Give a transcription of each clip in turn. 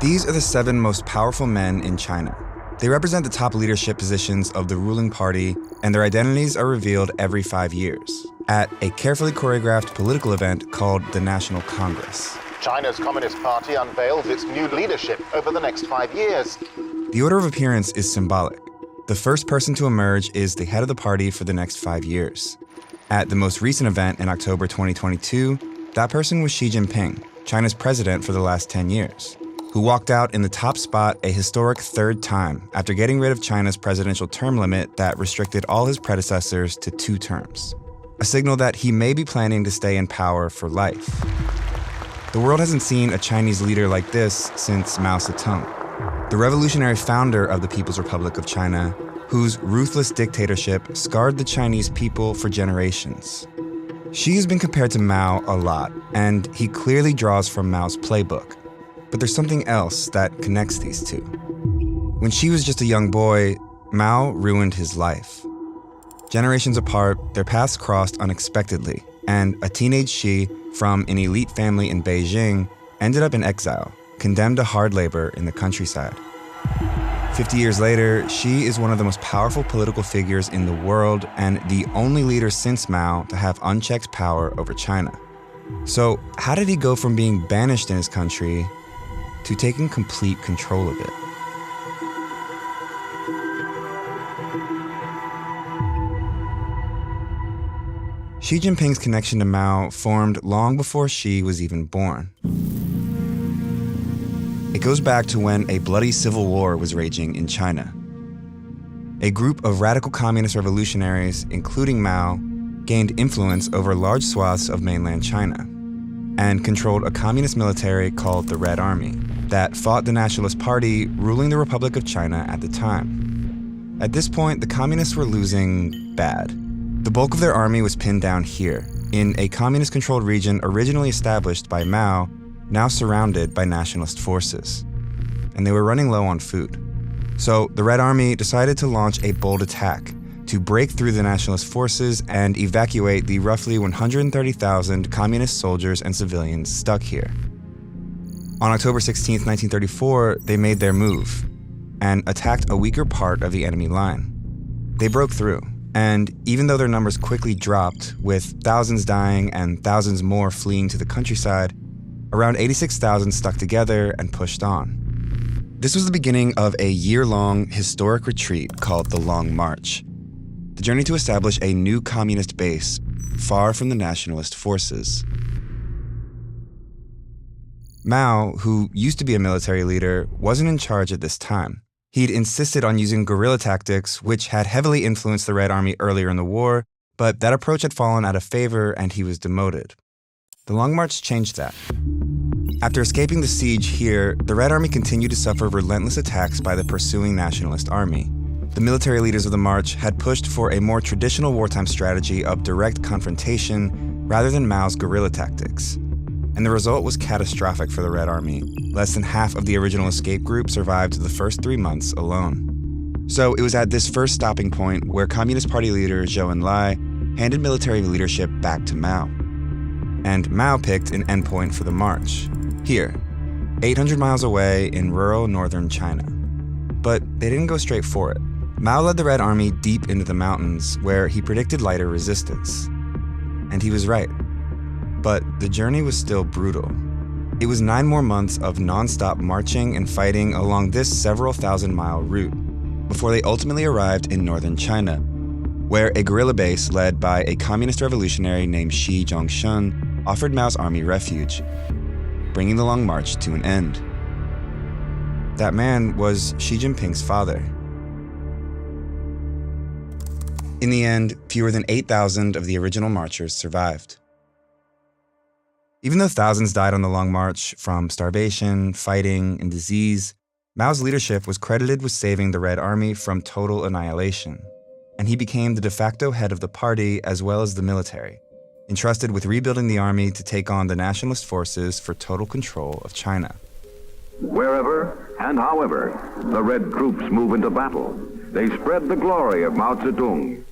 These are the 7 most powerful men in China. They represent the top leadership positions of the ruling party, and their identities are revealed every 5 years at a carefully choreographed political event called the National Congress. China's Communist Party unveils its new leadership over the next 5 years. The order of appearance is symbolic. The first person to emerge is the head of the party for the next 5 years. At the most recent event in October 2022, that person was Xi Jinping, China's president for the last 10 years, who walked out in the top spot a historic 3rd time after getting rid of China's presidential term limit that restricted all his predecessors to 2 terms, a signal that he may be planning to stay in power for life. The world hasn't seen a Chinese leader like this since Mao Zedong, the revolutionary founder of the People's Republic of China, whose ruthless dictatorship scarred the Chinese people for generations. Xi has been compared to Mao a lot, and he clearly draws from Mao's playbook. But there's something else that connects these two. When Xi was just a young boy, Mao ruined his life. Generations apart, their paths crossed unexpectedly, and a teenage Xi from an elite family in Beijing ended up in exile, condemned to hard labor in the countryside. 50 years later, Xi is one of the most powerful political figures in the world and the only leader since Mao to have unchecked power over China. So, how did he go from being banished in his country to taking complete control of it? Xi Jinping's connection to Mao formed long before Xi was even born. It goes back to when a bloody civil war was raging in China. A group of radical communist revolutionaries, including Mao, gained influence over large swaths of mainland China and controlled a communist military called the Red Army that fought the Nationalist Party ruling the Republic of China at the time. At this point, the communists were losing bad. The bulk of their army was pinned down here, in a communist-controlled region originally established by Mao, now surrounded by nationalist forces. And they were running low on food. So the Red Army decided to launch a bold attack to break through the nationalist forces and evacuate the roughly 130,000 communist soldiers and civilians stuck here. On October 16, 1934, they made their move and attacked a weaker part of the enemy line. They broke through, and even though their numbers quickly dropped, with thousands dying and thousands more fleeing to the countryside, around 86,000 stuck together and pushed on. This was the beginning of a year-long historic retreat called the Long March, the journey to establish a new communist base far from the nationalist forces. Mao, who used to be a military leader, wasn't in charge at this time. He'd insisted on using guerrilla tactics, which had heavily influenced the Red Army earlier in the war, but that approach had fallen out of favor and he was demoted. The Long March changed that. After escaping the siege here, the Red Army continued to suffer relentless attacks by the pursuing Nationalist Army. The military leaders of the march had pushed for a more traditional wartime strategy of direct confrontation rather than Mao's guerrilla tactics. And the result was catastrophic for the Red Army. Less than half of the original escape group survived the first 3 months alone. So it was at this first stopping point where Communist Party leader Zhou Enlai handed military leadership back to Mao. And Mao picked an endpoint for the march. Here, 800 miles away in rural northern China. But they didn't go straight for it. Mao led the Red Army deep into the mountains where he predicted lighter resistance. And he was right. But the journey was still brutal. It was 9 more months of non-stop marching and fighting along this several thousand-mile route before they ultimately arrived in northern China, where a guerrilla base led by a communist revolutionary named Shi Jinping offered Mao's army refuge, bringing the Long March to an end. That man was Xi Jinping's father. In the end, fewer than 8,000 of the original marchers survived. Even though thousands died on the Long March from starvation, fighting, and disease, Mao's leadership was credited with saving the Red Army from total annihilation, and he became the de facto head of the party as well as the military, entrusted with rebuilding the army to take on the nationalist forces for total control of China. Wherever and however the Red troops move into battle, they spread the glory of Mao Zedong.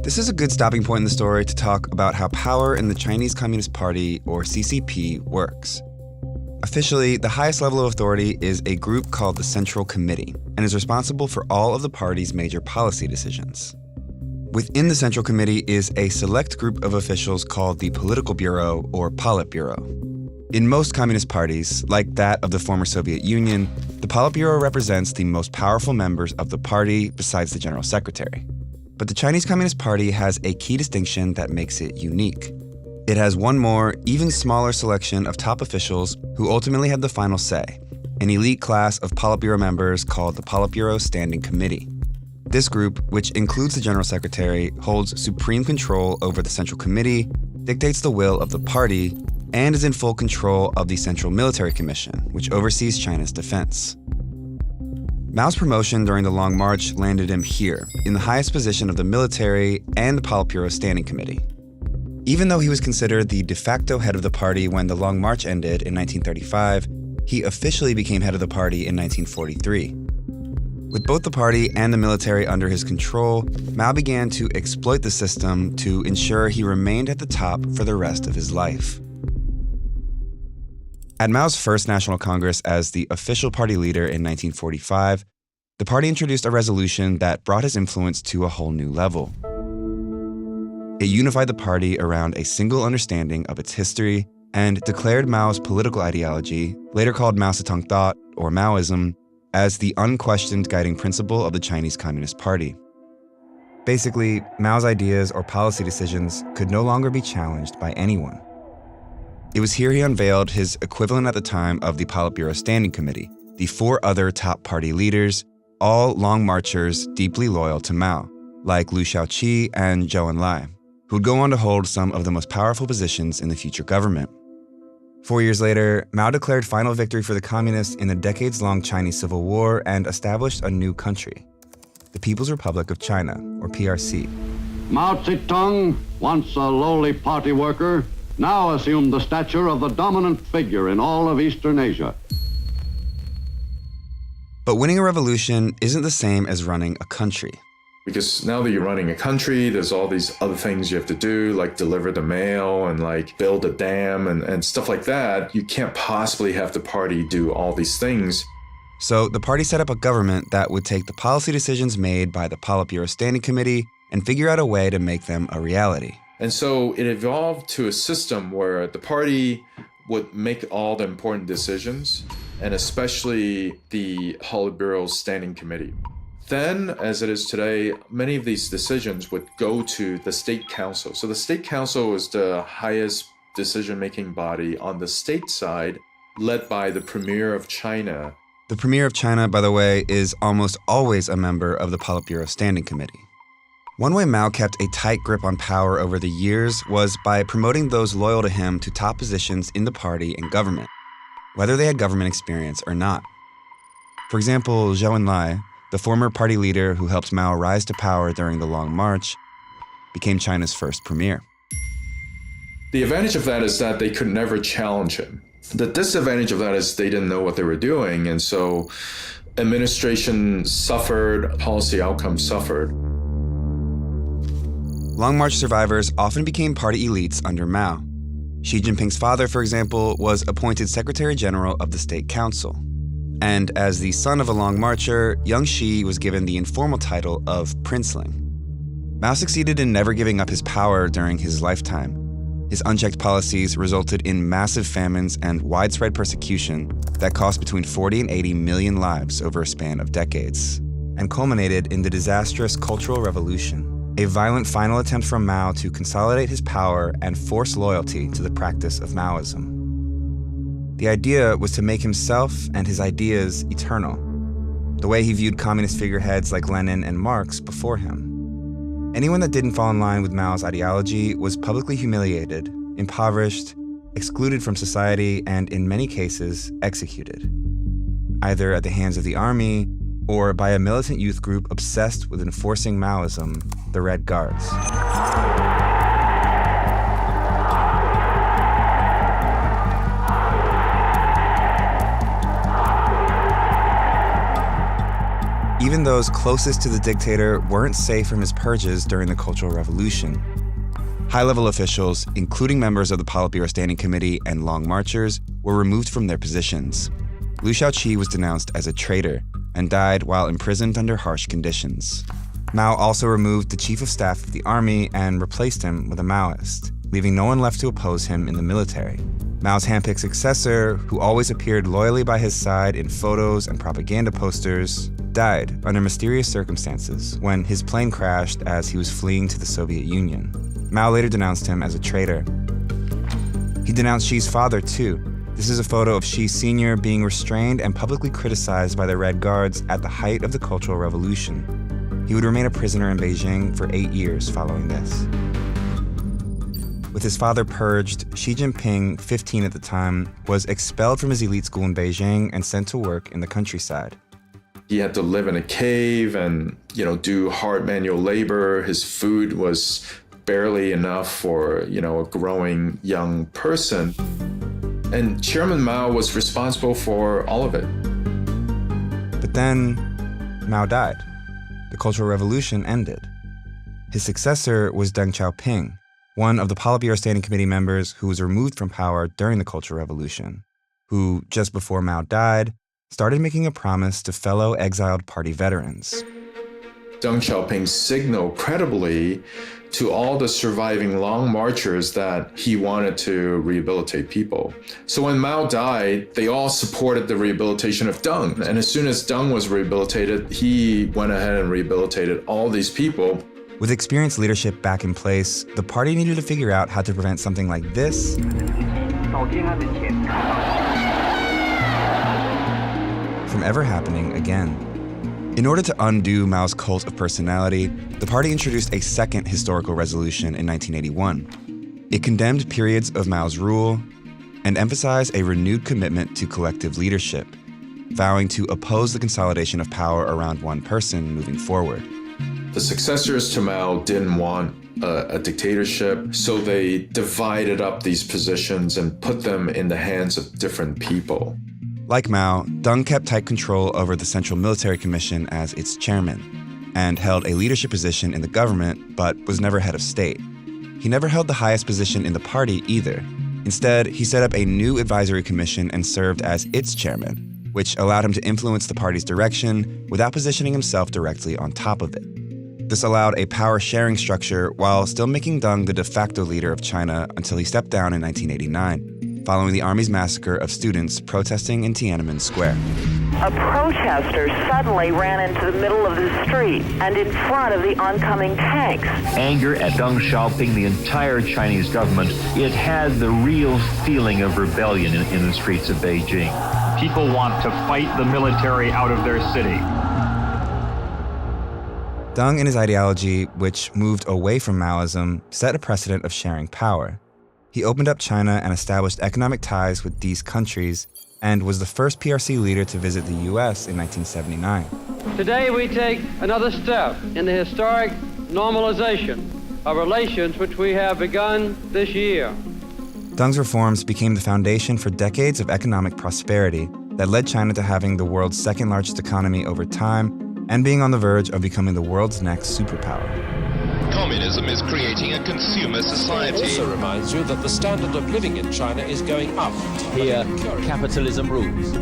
This is a good stopping point in the story to talk about how power in the Chinese Communist Party, or CCP, works. Officially, the highest level of authority is a group called the Central Committee and is responsible for all of the party's major policy decisions. Within the Central Committee is a select group of officials called the Political Bureau or Politburo. In most communist parties, like that of the former Soviet Union, the Politburo represents the most powerful members of the party besides the General Secretary. But the Chinese Communist Party has a key distinction that makes it unique. It has one more, even smaller selection of top officials who ultimately have the final say, an elite class of Politburo members called the Politburo Standing Committee. This group, which includes the General Secretary, holds supreme control over the Central Committee, dictates the will of the party, and is in full control of the Central Military Commission, which oversees China's defense. Mao's promotion during the Long March landed him here, in the highest position of the military and the Politburo Standing Committee. Even though he was considered the de facto head of the party when the Long March ended in 1935, he officially became head of the party in 1943. With both the party and the military under his control, Mao began to exploit the system to ensure he remained at the top for the rest of his life. At Mao's first National Congress as the official party leader in 1945, the party introduced a resolution that brought his influence to a whole new level. It unified the party around a single understanding of its history and declared Mao's political ideology, later called Mao Zedong thought or Maoism, as the unquestioned guiding principle of the Chinese Communist Party. Basically, Mao's ideas or policy decisions could no longer be challenged by anyone. It was here he unveiled his equivalent at the time of the Politburo Standing Committee, the four other top party leaders, all long marchers deeply loyal to Mao, like Liu Shaoqi and Zhou Enlai, who would go on to hold some of the most powerful positions in the future government. 4 years later, Mao declared final victory for the communists in the decades-long Chinese Civil War and established a new country, the People's Republic of China, or PRC. Mao Zedong, once a lowly party worker, now assumed the stature of the dominant figure in all of Eastern Asia. But winning a revolution isn't the same as running a country. Because now that you're running a country, there's all these other things you have to do, like deliver the mail and like build a dam and stuff like that. You can't possibly have the party do all these things. So the party set up a government that would take the policy decisions made by the Politburo Standing Committee and figure out a way to make them a reality. And so it evolved to a system where the party would make all the important decisions, and especially the Politburo Standing Committee. Then, as it is today, many of these decisions would go to the State Council. So the State Council is the highest decision-making body on the state side, led by the Premier of China. The Premier of China, by the way, is almost always a member of the Politburo Standing Committee. One way Mao kept a tight grip on power over the years was by promoting those loyal to him to top positions in the party and government, whether they had government experience or not. For example, Zhou Enlai, the former party leader who helped Mao rise to power during the Long March, became China's first premier. The advantage of that is that they could never challenge him. The disadvantage of that is they didn't know what they were doing, and so administration suffered, policy outcomes suffered. Long March survivors often became party elites under Mao. Xi Jinping's father, for example, was appointed Secretary General of the State Council. And as the son of a Long Marcher, young Xi was given the informal title of princeling. Mao succeeded in never giving up his power during his lifetime. His unchecked policies resulted in massive famines and widespread persecution that cost between 40 and 80 million lives over a span of decades, and culminated in the disastrous Cultural Revolution, a violent final attempt from Mao to consolidate his power and force loyalty to the practice of Maoism. The idea was to make himself and his ideas eternal, the way he viewed communist figureheads like Lenin and Marx before him. Anyone that didn't fall in line with Mao's ideology was publicly humiliated, impoverished, excluded from society, and in many cases, executed, either at the hands of the army or by a militant youth group obsessed with enforcing Maoism, the Red Guards. Even those closest to the dictator weren't safe from his purges during the Cultural Revolution. High-level officials, including members of the Politburo Standing Committee and Long Marchers, were removed from their positions. Liu Shaoqi was denounced as a traitor and died while imprisoned under harsh conditions. Mao also removed the chief of staff of the army and replaced him with a Maoist, leaving no one left to oppose him in the military. Mao's handpicked successor, who always appeared loyally by his side in photos and propaganda posters, died under mysterious circumstances when his plane crashed as he was fleeing to the Soviet Union. Mao later denounced him as a traitor. He denounced Xi's father, too. This is a photo of Xi Sr. being restrained and publicly criticized by the Red Guards at the height of the Cultural Revolution. He would remain a prisoner in Beijing for 8 years following this. With his father purged, Xi Jinping, 15 at the time, was expelled from his elite school in Beijing and sent to work in the countryside. He had to live in a cave and, do hard manual labor. His food was barely enough for, a growing young person. And Chairman Mao was responsible for all of it. But then, Mao died. The Cultural Revolution ended. His successor was Deng Xiaoping, one of the Politburo Standing Committee members who was removed from power during the Cultural Revolution, who, just before Mao died, started making a promise to fellow exiled party veterans. Deng Xiaoping signaled credibly to all the surviving long marchers that he wanted to rehabilitate people. So when Mao died, they all supported the rehabilitation of Deng. And as soon as Deng was rehabilitated, he went ahead and rehabilitated all these people. With experienced leadership back in place, the party needed to figure out how to prevent something like this from ever happening again. In order to undo Mao's cult of personality, the party introduced a second historical resolution in 1981. It condemned periods of Mao's rule and emphasized a renewed commitment to collective leadership, vowing to oppose the consolidation of power around one person moving forward. The successors to Mao didn't want a dictatorship, so they divided up these positions and put them in the hands of different people. Like Mao, Deng kept tight control over the Central Military Commission as its chairman, and held a leadership position in the government, but was never head of state. He never held the highest position in the party either. Instead, he set up a new advisory commission and served as its chairman, which allowed him to influence the party's direction without positioning himself directly on top of it. This allowed a power-sharing structure while still making Deng the de facto leader of China until he stepped down in 1989, following the army's massacre of students protesting in Tiananmen Square. A protester suddenly ran into the middle of the street and in front of the oncoming tanks. Anger at Deng Xiaoping, the entire Chinese government, it had the real feeling of rebellion in the streets of Beijing. People want to fight the military out of their city. Deng and his ideology, which moved away from Maoism, set a precedent of sharing power. He opened up China and established economic ties with these countries, and was the first PRC leader to visit the U.S. in 1979. Today we take another step in the historic normalization of relations which we have begun this year. Deng's reforms became the foundation for decades of economic prosperity that led China to having the world's second largest economy over time and being on the verge of becoming the world's next superpower. Communism is creating a consumer society. It also reminds you that the standard of living in China is going up. Here, capitalism rules.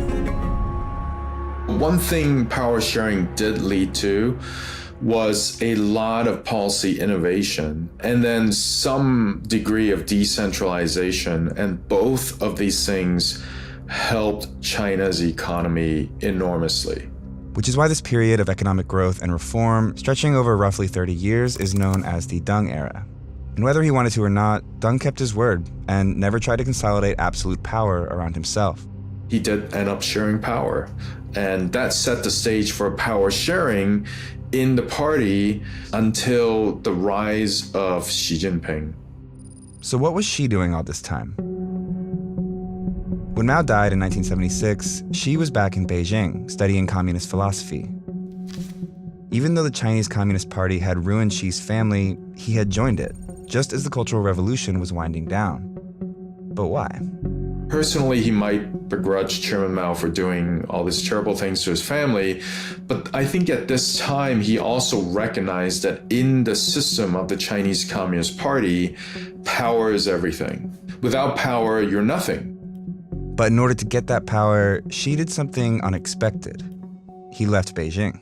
One thing power sharing did lead to was a lot of policy innovation and then some degree of decentralization, and both of these things helped China's economy enormously. Which is why this period of economic growth and reform, stretching over roughly 30 years, is known as the Deng era. And whether he wanted to or not, Deng kept his word and never tried to consolidate absolute power around himself. He did end up sharing power, and that set the stage for power sharing in the party until the rise of Xi Jinping. So what was Xi doing all this time? When Mao died in 1976, Xi was back in Beijing studying communist philosophy. Even though the Chinese Communist Party had ruined Xi's family, he had joined it, just as the Cultural Revolution was winding down. But why? Personally, he might begrudge Chairman Mao for doing all these terrible things to his family, but I think at this time he also recognized that in the system of the Chinese Communist Party, power is everything. Without power, you're nothing. But in order to get that power, Xi did something unexpected. He left Beijing.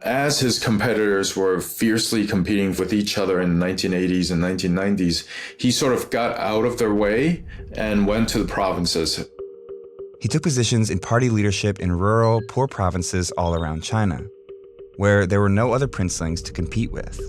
As his competitors were fiercely competing with each other in the 1980s and 1990s, he sort of got out of their way and went to the provinces. He took positions in party leadership in rural, poor provinces all around China, where there were no other princelings to compete with.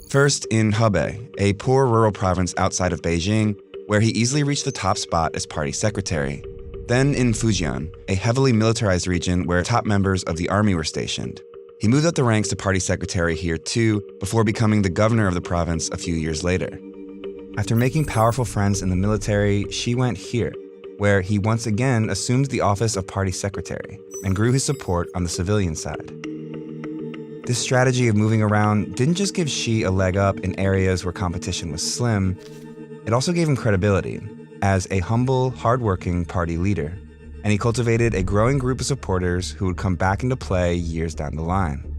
First in Hebei, a poor rural province outside of Beijing, where he easily reached the top spot as party secretary. Then in Fujian, a heavily militarized region where top members of the army were stationed. He moved up the ranks to party secretary here too, before becoming the governor of the province a few years later. After making powerful friends in the military, Xi went here, where he once again assumed the office of party secretary and grew his support on the civilian side. This strategy of moving around didn't just give Xi a leg up in areas where competition was slim, it also gave him credibility as a humble, hardworking party leader. And he cultivated a growing group of supporters who would come back into play years down the line.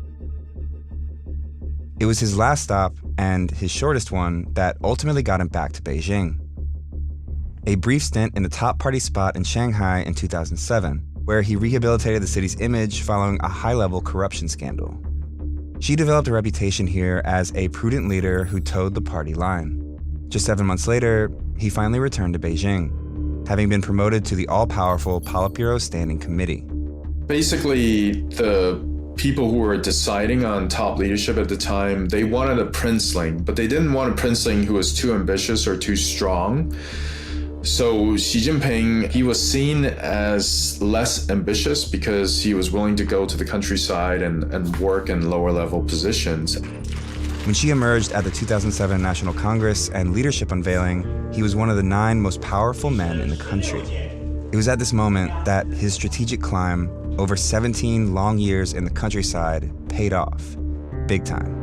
It was his last stop, and his shortest one, that ultimately got him back to Beijing. A brief stint in the top party spot in Shanghai in 2007, where he rehabilitated the city's image following a high-level corruption scandal. Xi developed a reputation here as a prudent leader who towed the party line. Just 7 months later, he finally returned to Beijing, having been promoted to the all-powerful Politburo Standing Committee. Basically, the people who were deciding on top leadership at the time, they wanted a princeling, but they didn't want a princeling who was too ambitious or too strong. So Xi Jinping, he was seen as less ambitious because he was willing to go to the countryside and work in lower-level positions. When Xi emerged at the 2007 National Congress and leadership unveiling, he was one of the 9 most powerful men in the country. It was at this moment that his strategic climb, over 17 long years in the countryside, paid off, big time.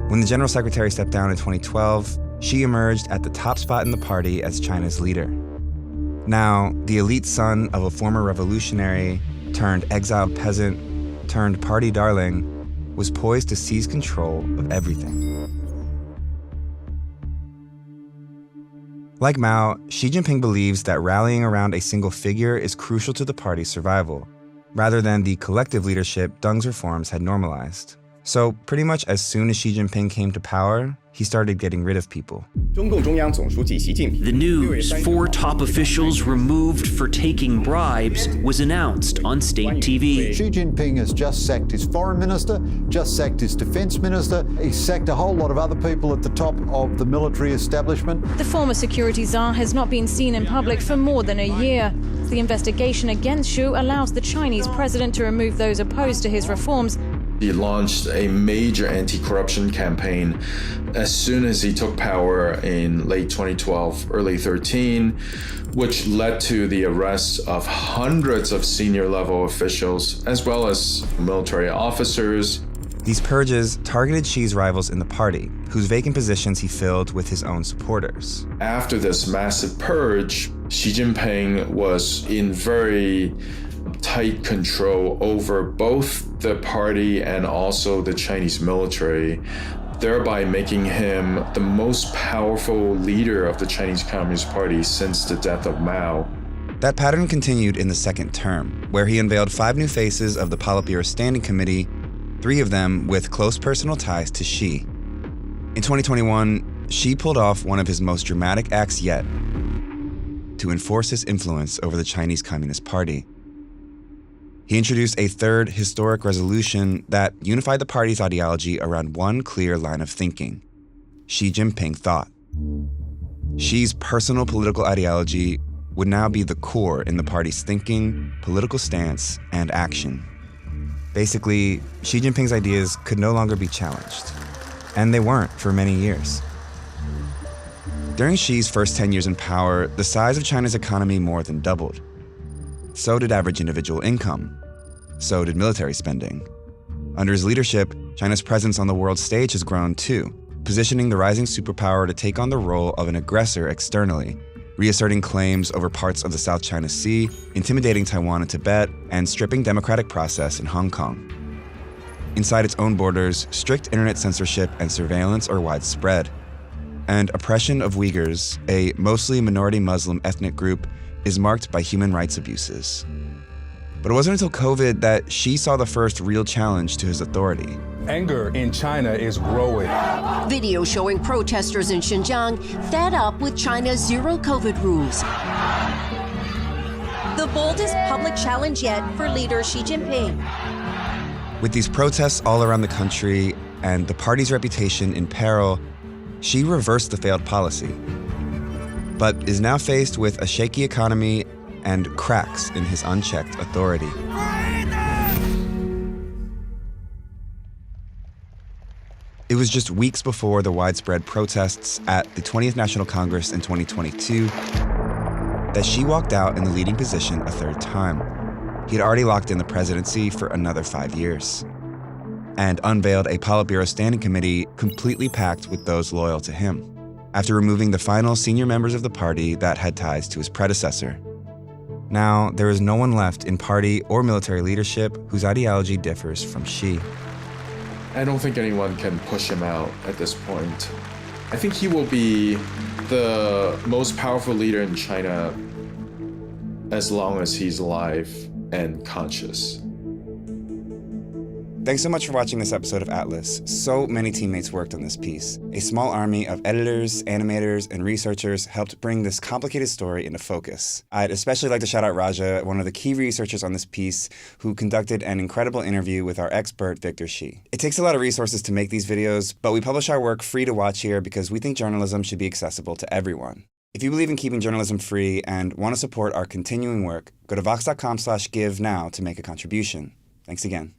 When the General Secretary stepped down in 2012, Xi emerged at the top spot in the party as China's leader. Now, the elite son of a former revolutionary, turned exiled peasant, turned party darling, was poised to seize control of everything. Like Mao, Xi Jinping believes that rallying around a single figure is crucial to the party's survival, rather than the collective leadership Deng's reforms had normalized. So pretty much as soon as Xi Jinping came to power, he started getting rid of people. The news 4 top officials removed for taking bribes was announced on state TV. Xi Jinping has just sacked his foreign minister, just sacked his defense minister. He sacked a whole lot of other people at the top of the military establishment. The former security czar has not been seen in public for more than a year. The investigation against Xu allows the Chinese president to remove those opposed to his reforms. He launched a major anti-corruption campaign as soon as he took power in late 2012, early 13, which led to the arrest of hundreds of senior level officials, as well as military officers. These purges targeted Xi's rivals in the party, whose vacant positions he filled with his own supporters. After this massive purge, Xi Jinping was in very tight control over both the party and also the Chinese military, thereby making him the most powerful leader of the Chinese Communist Party since the death of Mao. That pattern continued in the second term, where he unveiled 5 new faces of the Politburo Standing Committee, 3 of them with close personal ties to Xi. In 2021, Xi pulled off one of his most dramatic acts yet to enforce his influence over the Chinese Communist Party. He introduced a 3rd historic resolution that unified the party's ideology around one clear line of thinking: Xi Jinping thought. Xi's personal political ideology would now be the core in the party's thinking, political stance, and action. Basically, Xi Jinping's ideas could no longer be challenged. And they weren't for many years. During Xi's first 10 years in power, the size of China's economy more than doubled. So did average individual income. So did military spending. Under his leadership, China's presence on the world stage has grown too, positioning the rising superpower to take on the role of an aggressor externally, reasserting claims over parts of the South China Sea, intimidating Taiwan and Tibet, and stripping democratic process in Hong Kong. Inside its own borders, strict internet censorship and surveillance are widespread. And oppression of Uyghurs, a mostly minority Muslim ethnic group, is marked by human rights abuses. But it wasn't until COVID that Xi saw the first real challenge to his authority. Anger in China is growing. Video showing protesters in Xinjiang fed up with China's zero COVID rules. The boldest public challenge yet for leader Xi Jinping. With these protests all around the country and the party's reputation in peril, Xi reversed the failed policy, but is now faced with a shaky economy and cracks in his unchecked authority. It was just weeks before the widespread protests at the 20th National Congress in 2022 that Xi walked out in the leading position a third time. He'd already locked in the presidency for another 5 years and unveiled a Politburo Standing Committee completely packed with those loyal to him, after removing the final senior members of the party that had ties to his predecessor. Now, there is no one left in party or military leadership whose ideology differs from Xi. I don't think anyone can push him out at this point. I think he will be the most powerful leader in China as long as he's alive and conscious. Thanks so much for watching this episode of Atlas. So many teammates worked on this piece. A small army of editors, animators, and researchers helped bring this complicated story into focus. I'd especially like to shout out Raja, one of the key researchers on this piece, who conducted an incredible interview with our expert, Victor Xi. It takes a lot of resources to make these videos, but we publish our work free to watch here because we think journalism should be accessible to everyone. If you believe in keeping journalism free and want to support our continuing work, go to vox.com/give now to make a contribution. Thanks again.